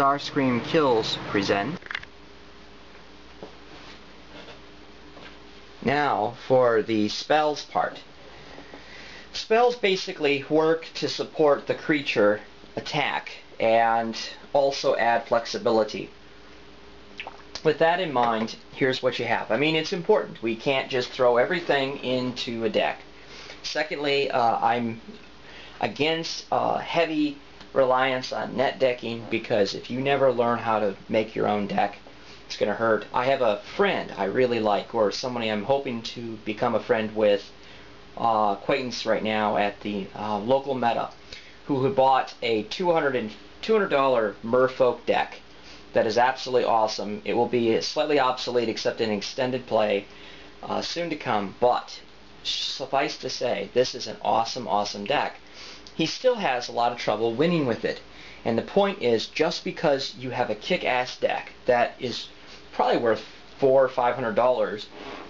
Starscream Kills present. Now for the spells part. Spells basically work to support the creature attack and also add flexibility. With that in mind, here's what you have. I mean, it's important. We can't just throw everything into a deck. Secondly, I'm against heavy reliance on net decking, because if you never learn how to make your own deck, it's going to hurt. I have a friend I really like, or somebody I'm hoping to become a friend with, acquaintance right now at the local meta, who bought a $200 Merfolk deck that is absolutely awesome. It will be slightly obsolete except in extended play soon to come, but suffice to say, this is an awesome deck. He still has a lot of trouble winning with it. And the point is, just because you have a kick-ass deck that is probably worth $400 or $500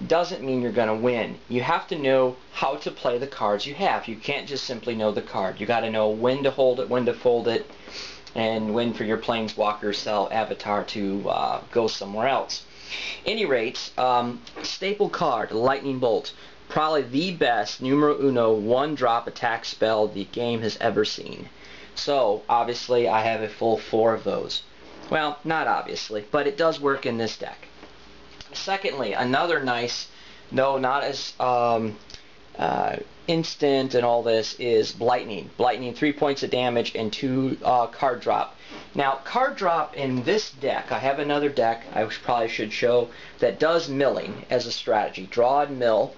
doesn't mean you're going to win. You have to know how to play the cards you have. You can't just simply know the card. You got to know when to hold it, when to fold it, and when for your Planeswalker cell avatar to go somewhere else. Any rate, staple card, Lightning Bolt. Probably the best numero uno one-drop attack spell the game has ever seen. So, obviously, I have a full 4 of those. Well, not obviously, but it does work in this deck. Secondly, another nice, no, not as instant and all this, is Blightning. Blightning, 3 points of damage and 2 card drop. Now, card drop in this deck, I have another deck I probably should show that does milling as a strategy. Draw and mill.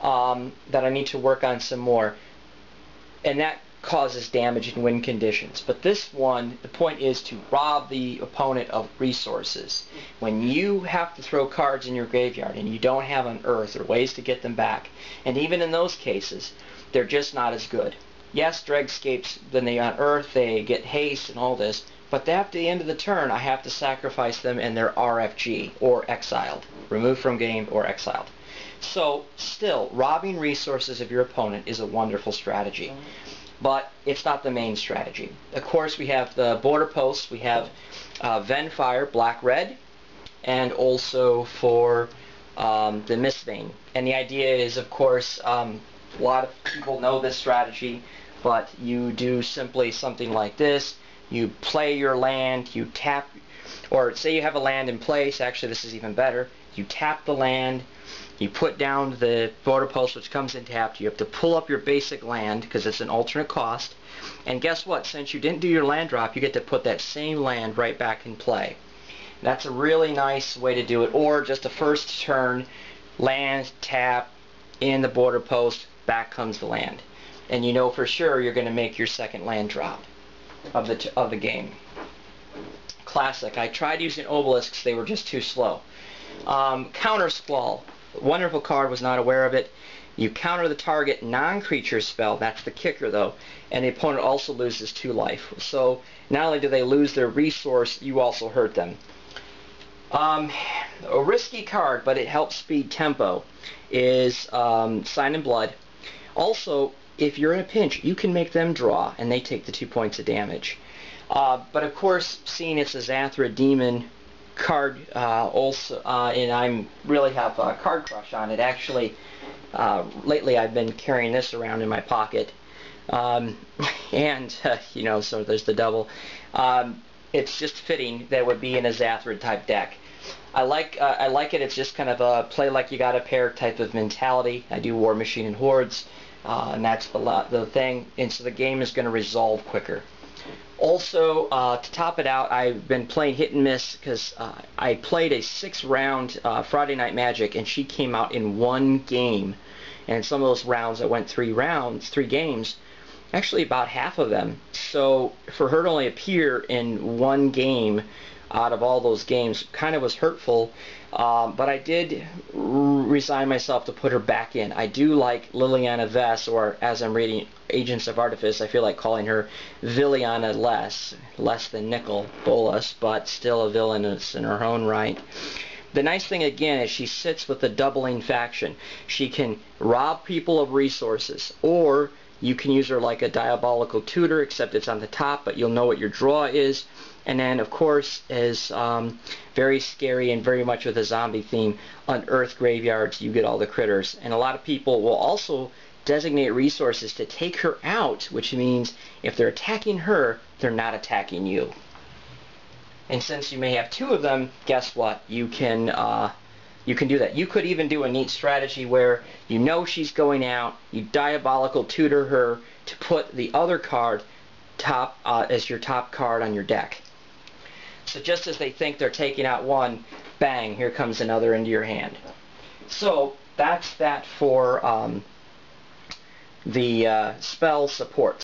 That I need to work on some more, and that causes damage in win conditions. But this one, the point is to rob the opponent of resources. When you have to throw cards in your graveyard and you don't have an earth or ways to get them back, and even in those cases, they're just not as good. Yes, Dregscapes, when they unearth, they get haste and all this, but after the end of the turn, I have to sacrifice them and they're RFG, or exiled. Removed from game or exiled. So, still, robbing resources of your opponent is a wonderful strategy. But it's not the main strategy. Of course, we have the border posts. We have Venfire, black-red, and also for the Mistvein. And the idea is, of course, a lot of people know this strategy, but you do simply something like this. You play your land, you tap, or say you have a land in place. Actually, this is even better. You tap the land. You put down the border post, which comes in tapped. You have to pull up your basic land because it's an alternate cost. And guess what? Since you didn't do your land drop, you get to put that same land right back in play. That's a really nice way to do it. Or just a first turn, land, tap, in the border post, back comes the land. And you know for sure you're going to make your second land drop of the game. Classic. I tried using obelisks. They were just too slow. Counter Squall. Wonderful card, was not aware of it. You counter the target non-creature spell, that's the kicker though, and the opponent also loses 2 life. So not only do they lose their resource, you also hurt them. A risky card, but it helps speed tempo, is Sign in Blood. Also, if you're in a pinch, you can make them draw, and they take the 2 points of damage. But of course, seeing it's a Zathra Demon card also, and I really have a card crush on it. Actually, lately I've been carrying this around in my pocket, and you know, so there's the double. It's just fitting that it would be in a Zathra type deck. I like it. It's just kind of a play like you got a pair type of mentality. I do War Machine and Hordes, and that's the thing. And so the game is going to resolve quicker. Also, to top it out, I've been playing Hit and Miss because I played a 6-round Friday Night Magic, and she came out in 1 game. And some of those rounds that went 3 games, actually about half of them. So for her to only appear in 1 game out of all those games kind of was hurtful. But I did resign myself to put her back in. I do like Liliana Vess, or as I'm reading Agents of Artifice, I feel like calling her Villiana Less. Less than nickel, Bolas, but still a villainess in her own right. The nice thing again is she sits with the doubling faction. She can rob people of resources, or you can use her like a diabolical tutor, except it's on the top, but you'll know what your draw is. And then, of course, is very scary and very much with a zombie theme, unearth graveyards, you get all the critters. And a lot of people will also designate resources to take her out, which means if they're attacking her, they're not attacking you. And since you may have two of them, guess what? You can do that. You could even do a neat strategy where you know she's going out, you diabolical tutor her to put the other card top as your top card on your deck. So just as they think they're taking out one, bang, here comes another into your hand. So that's that for the spell support.